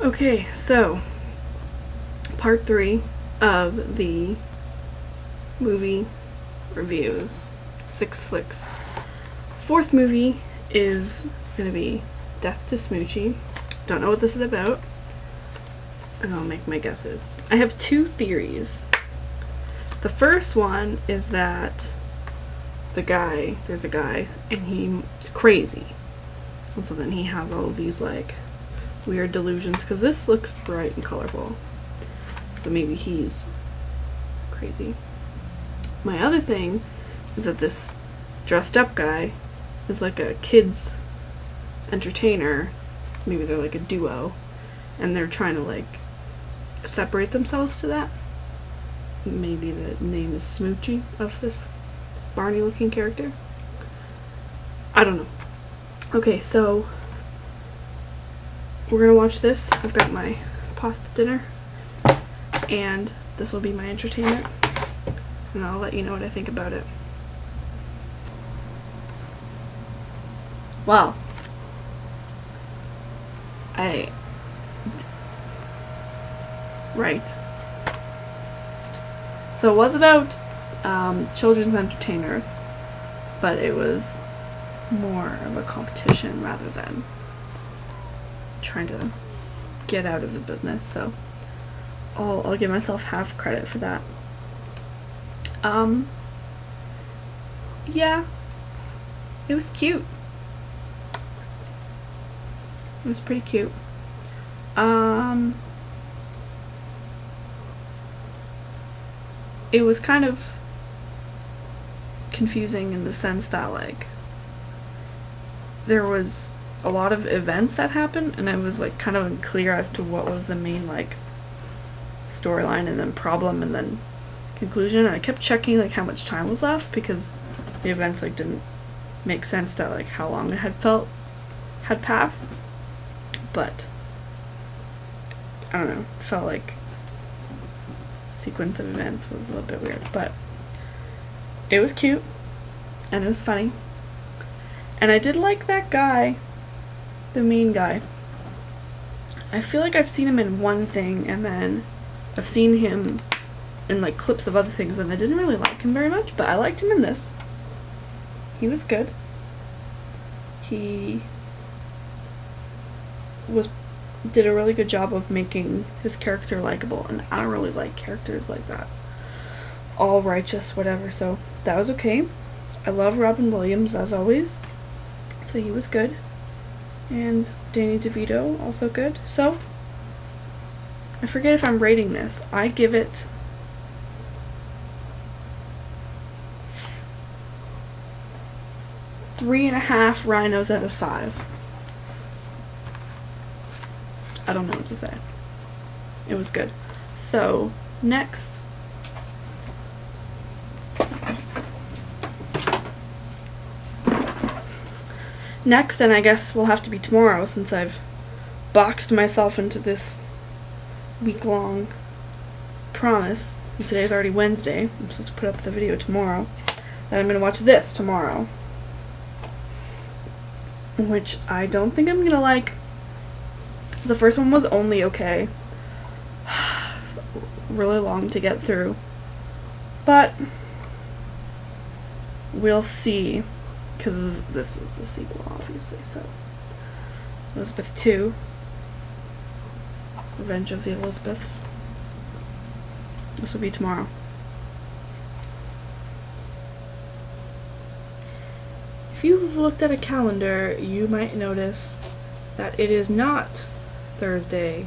Okay, so part 3 of the movie reviews. 6 flicks. 4th movie is gonna be Death to Smoochy. Don't know what this is about, and I'll make my guesses. I have 2 theories. The first one is that there's a guy, and he's crazy. And so then he has all of these, like, weird delusions, because this looks bright and colorful. So maybe he's crazy. My other thing is that this dressed up guy is like a kid's entertainer. Maybe they're like a duo, and they're trying to, like, separate themselves to that. Maybe the name is Smoochy of this Barney looking character. I don't know. Okay, so we're gonna watch this. I've got my pasta dinner, and this will be my entertainment, and I'll let you know what I think about it. Well, right. So it was about children's entertainers, but it was more of a competition rather than trying to get out of the business, so I'll give myself half credit for that. Yeah, it was cute. It was pretty cute. It was kind of confusing in the sense that, like, there was a lot of events that happened, and I was, like, kind of unclear as to what was the main, like, storyline and then problem and then conclusion. And I kept checking, like, how much time was left, because the events, like, didn't make sense to, like, how long it had passed. But I don't know, it felt like sequence of events was a little bit weird, but it was cute and it was funny, and I did like that guy, the main guy. I feel like I've seen him in one thing, and then I've seen him in, like, clips of other things, and I didn't really like him very much, but I liked him in this. He was good. He did a really good job of making his character likable, and I don't really like characters like that, all righteous, whatever, so that was okay. I love Robin Williams, as always, so he was good, and Danny DeVito, also good. So I forget if I'm rating this. I give it 3.5 rhinos out of 5. I don't know what to say. It was good. So, next. Next, and I guess will have to be tomorrow, since I've boxed myself into this week-long promise. And today's already Wednesday. I'm supposed to put up the video tomorrow. Then I'm going to watch this tomorrow, which I don't think I'm going to like. The first one was only okay. Really long to get through. But we'll see, because this is the sequel, obviously. So, Elizabeth 2, Revenge of the Elizabeths. This will be tomorrow. If you've looked at a calendar, you might notice that it is not Thursday,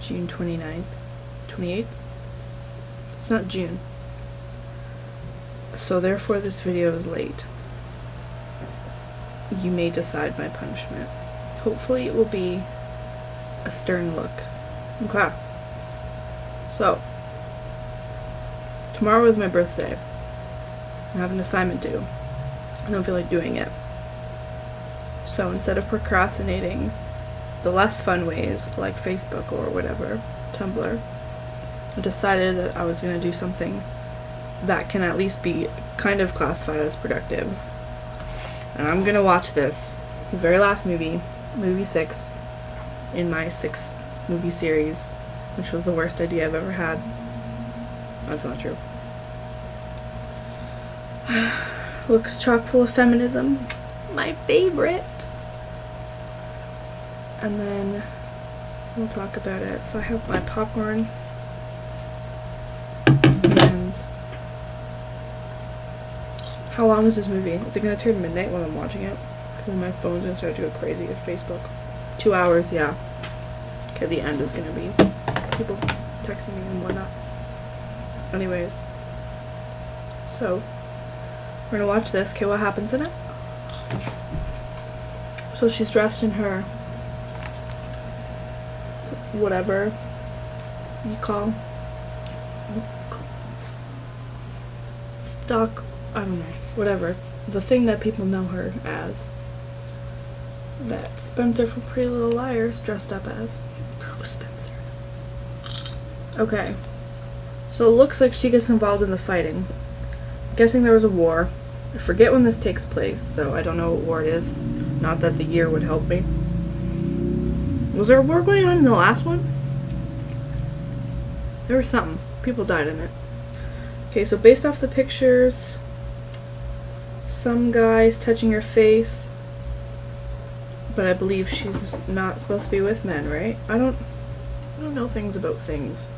June 29th, 28th? It's not June. So therefore this video is late. You may decide my punishment. Hopefully it will be a stern look. Okay. So, tomorrow is my birthday. I have an assignment due. I don't feel like doing it. So instead of procrastinating the less fun ways, like Facebook or whatever, Tumblr, I decided that I was going to do something that can at least be kind of classified as productive. And I'm going to watch this, the very last movie, movie 6, in my 6 movie series, which was the worst idea I've ever had. That's not true. Looks chock full of feminism. My favorite. And then we'll talk about it. So I have my popcorn. And how long is this movie? Is it going to turn midnight when I'm watching it? Because my phone's going to start to go crazy with Facebook. 2 hours, yeah. Okay, the end is going to be people texting me and whatnot. Anyways. So, we're going to watch this. Okay, what happens in it? So she's dressed in her whatever you call stock, I don't know, whatever, the thing that people know her as, that Spencer from Pretty Little Liars dressed up as. Oh, Spencer. Okay, so it looks like she gets involved in the fighting. I'm guessing there was a war. I forget when this takes place, so I don't know what war it is. Not that the year would help me. Was there a war going on in the last one? There was something. People died in it. Okay, so based off the pictures, some guy's touching her face, but I believe she's not supposed to be with men, right? I don't know things about things.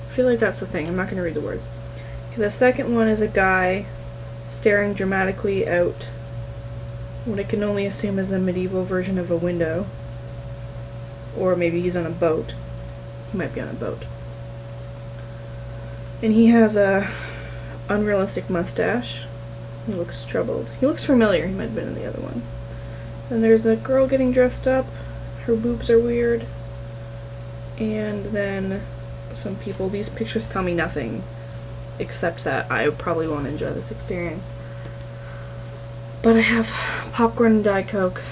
I feel like that's the thing. I'm not going to read the words. Okay, the second one is a guy staring dramatically out what I can only assume is a medieval version of a window. Or maybe he's on a boat. He might be on a boat. And he has a unrealistic mustache. He looks troubled. He looks familiar. He might have been in the other one. Then there's a girl getting dressed up. Her boobs are weird. And then some people. These pictures tell me nothing except that I probably won't enjoy this experience. But I have popcorn and Diet Coke.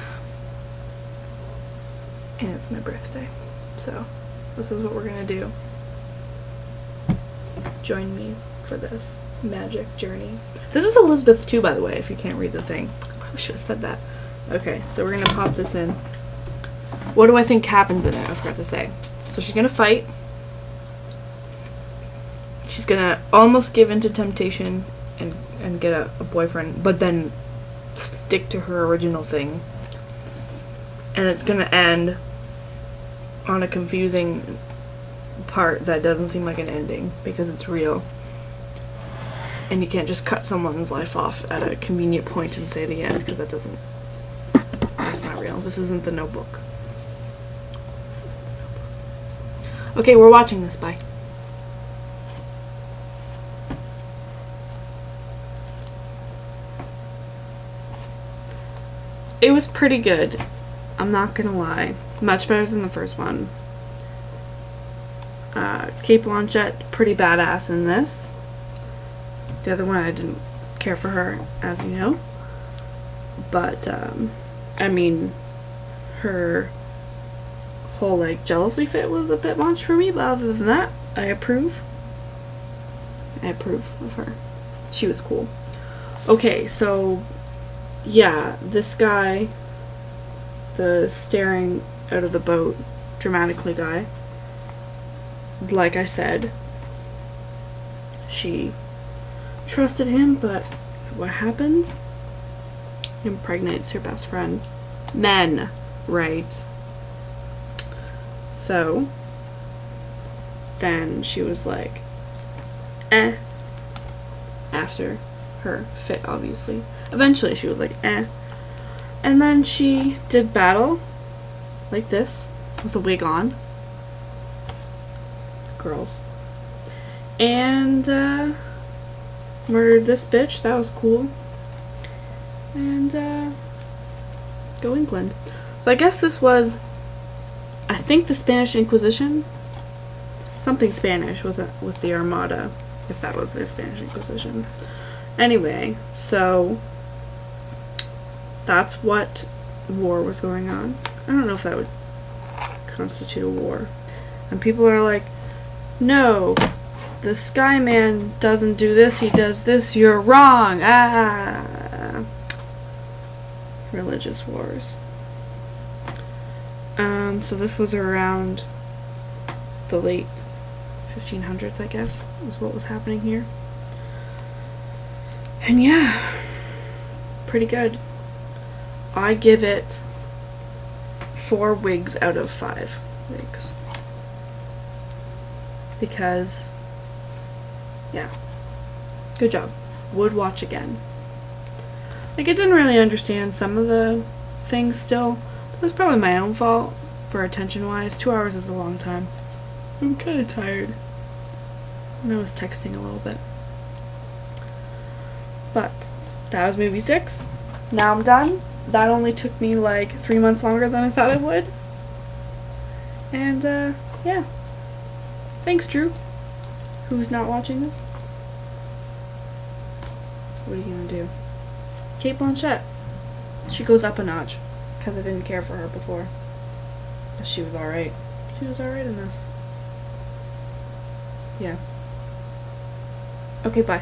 And it's my birthday. So, this is what we're gonna do. Join me for this magic journey. This is Elizabeth too, by the way, if you can't read the thing. I probably should have said that. Okay, so we're gonna pop this in. What do I think happens in it? I forgot to say. So she's gonna fight. She's gonna almost give in to temptation and get a boyfriend, but then stick to her original thing. And it's gonna end on a confusing part that doesn't seem like an ending because it's real. And you can't just cut someone's life off at a convenient point and say the end, because that's not real. This isn't The Notebook. This isn't The Notebook. Okay, we're watching this. Bye. It was pretty good. I'm not gonna lie. Much better than the first one. Cate Blanchett, pretty badass in this. The other one I didn't care for her, as you know. But, I mean, her whole, like, jealousy fit was a bit much for me, but other than that, I approve. I approve of her. She was cool. Okay, so, yeah, this guy, the staring out of the boat dramatically guy, like I said, she trusted him, but what happens? He impregnates her best friend. Men, right? So then she was like, after her fit, obviously. Eventually she was like, and then she did battle like this with a wig on. Girls. And murdered this bitch. That was cool. And go England. So I guess this was, I think, the Spanish Inquisition. Something Spanish with the Armada, if that was the Spanish Inquisition. Anyway, so that's what war was going on. I don't know if that would constitute a war. And people are like, no, the Sky Man doesn't do this, he does this, you're wrong. Religious wars. So this was around the late 1500s, I guess, is what was happening here. And yeah, pretty good. I give it 4 wigs out of 5 wigs. Because, yeah, good job. Would watch again. Like, I didn't really understand some of the things still. But that's probably my own fault for attention-wise. 2 hours is a long time. I'm kind of tired. And I was texting a little bit. But that was movie 6. Now I'm done. That only took me like 3 months longer than I thought it would. And yeah. Thanks, Drew. Who's not watching this? What are you gonna do? Cate Blanchett. She goes up a notch. Because I didn't care for her before. But she was alright. She was alright in this. Yeah. Okay, bye.